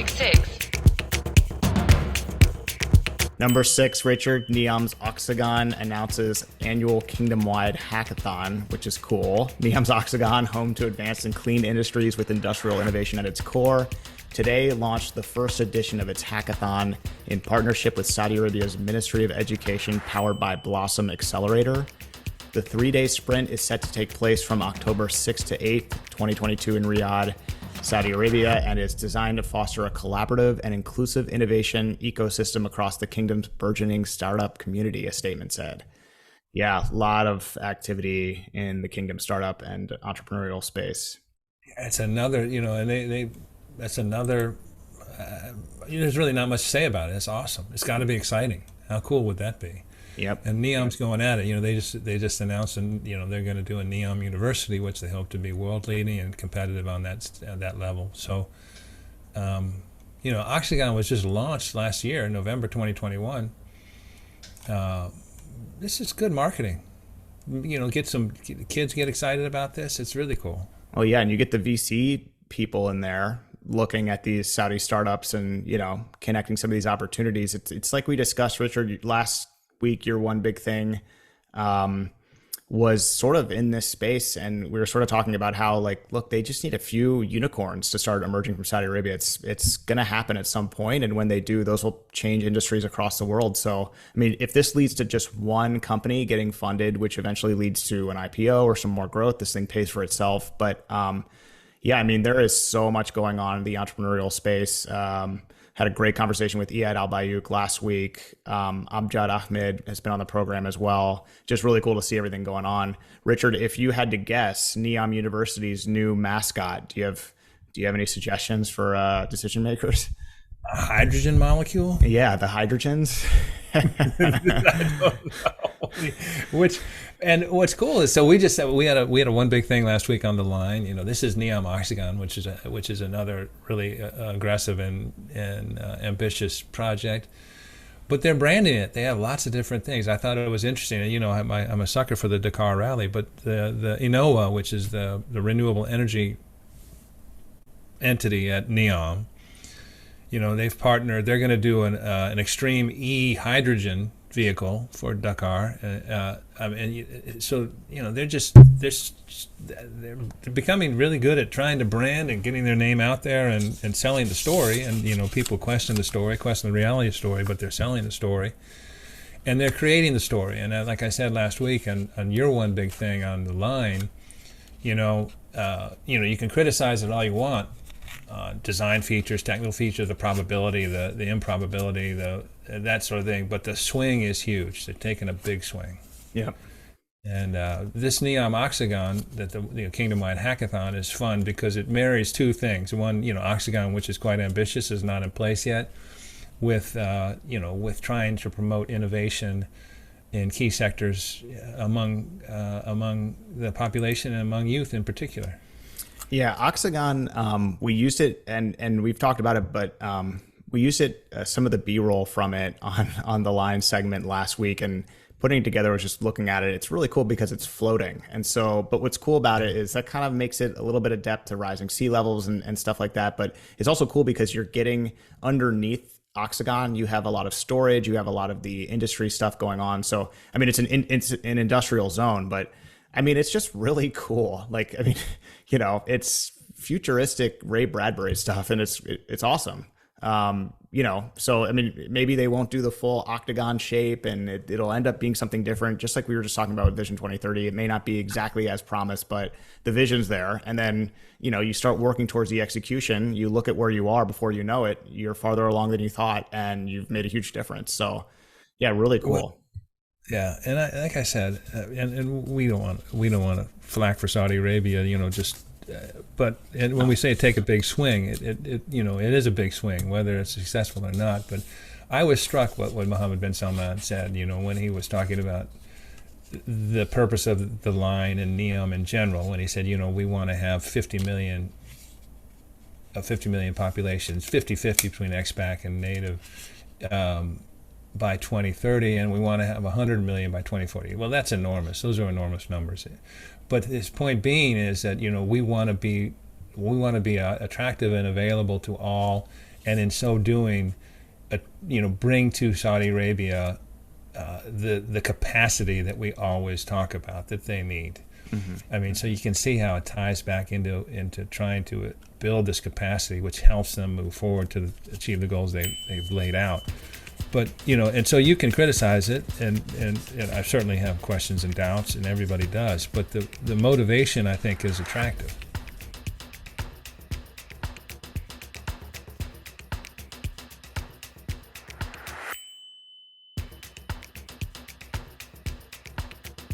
666. Number 6, Richard, NEOM's Oxagon announces annual kingdom-wide hackathon, which is cool. NEOM's Oxagon, home to advanced and clean industries with industrial innovation at its core, today launched the first edition of its hackathon in partnership with Saudi Arabia's Ministry of Education, powered by Blossom Accelerator. The 3-day sprint is set to take place from October 6th to 8th, 2022 in Riyadh, Saudi Arabia, and is designed to foster a collaborative and inclusive innovation ecosystem across the kingdom's burgeoning startup community, a statement said. Yeah, a lot of activity in the kingdom startup and entrepreneurial space. It's another, and that's another, there's really not much to say about it. It's awesome. It's got to be exciting. How cool would that be? Yep. And NEOM's going at it. They just announced, and they're going to do a NEOM University, which they hope to be world leading and competitive on that level. So, Oxagon was just launched last year, November 2021. This is good marketing. Get some kids get excited about this. It's really cool. Oh yeah, and you get the VC people in there looking at these Saudi startups and connecting some of these opportunities. It's like we discussed, Richard, last week. Your one big thing was sort of in this space, and we were sort of talking about how, look, they just need a few unicorns to start emerging from Saudi Arabia. It's going to happen at some point, and when they do, those will change industries across the world. So, I mean, if this leads to just one company getting funded, which eventually leads to an IPO or some more growth, this thing pays for itself. But yeah, I mean, there is so much going on in the entrepreneurial space. Had a great conversation with Iyad Al-Bayouk last week. Amjad Ahmed has been on the program as well. Just really cool to see everything going on. Richard, if you had to guess NEOM University's new mascot, do you have any suggestions for decision makers? A hydrogen molecule? Yeah, the hydrogens. I don't know. What's cool is, so we had a one big thing last week on the line. This is NEOM Oxagon, which is another really aggressive and ambitious project. But they're branding it. They have lots of different things. I thought it was interesting. I'm a sucker for the Dakar Rally, but the NEOA, which is the renewable energy entity at NEOM, they've partnered. They're going to do an extreme hydrogen vehicle for Dakar. They're becoming really good at trying to brand and getting their name out there and selling the story. And people question the reality of the story, but they're selling the story, and they're creating the story. And like I said last week, on your one big thing on the line, you can criticize it all you want. Design features, technical features, the probability, the improbability, that sort of thing. But the swing is huge. They're taking a big swing. Yeah. And this NEOM Oxagon, that the Kingdom-wide Hackathon, is fun because it marries two things. One, Oxagon, which is quite ambitious, is not in place yet, with trying to promote innovation in key sectors among the population and among youth in particular. Yeah, Oxagon, we used it, and we've talked about it, but we used it, some of the B-roll from it on the line segment last week, and putting it together was just looking at it. It's really cool because it's floating. And so, but what's cool about it is that kind of makes it a little bit of depth to rising sea levels and stuff like that. But it's also cool because you're getting underneath Oxagon. You have a lot of storage, you have a lot of the industry stuff going on. So, I mean, it's an industrial zone, but I mean, it's just really cool. It's futuristic Ray Bradbury stuff, and it's awesome. So, I mean, maybe they won't do the full octagon shape, and it'll end up being something different, just like we were just talking about with Vision 2030. It may not be exactly as promised, but the vision's there. And then, you start working towards the execution. You look at where you are before you know it, you're farther along than you thought, and you've made a huge difference. So, yeah, really cool. Well, yeah, and like I said, and we don't want to flack for Saudi Arabia, but when we say take a big swing, it is a big swing, whether it's successful or not. But I was struck what Mohammed bin Salman said, when he was talking about the purpose of the line and NEOM in general, when he said, we want to have 50 million populations, 50-50 between expat and native, by 2030, and we want to have 100 million by 2040. Well, that's enormous. Those are enormous numbers. But his point being is that we want to be attractive and available to all, and in so doing, bring to Saudi Arabia the capacity that we always talk about that they need. I mean, so you can see how it ties back into trying to build this capacity, which helps them move forward to achieve the goals they've laid out. But and so you can criticize it, and I certainly have questions and doubts, and everybody does. But the motivation, I think, is attractive.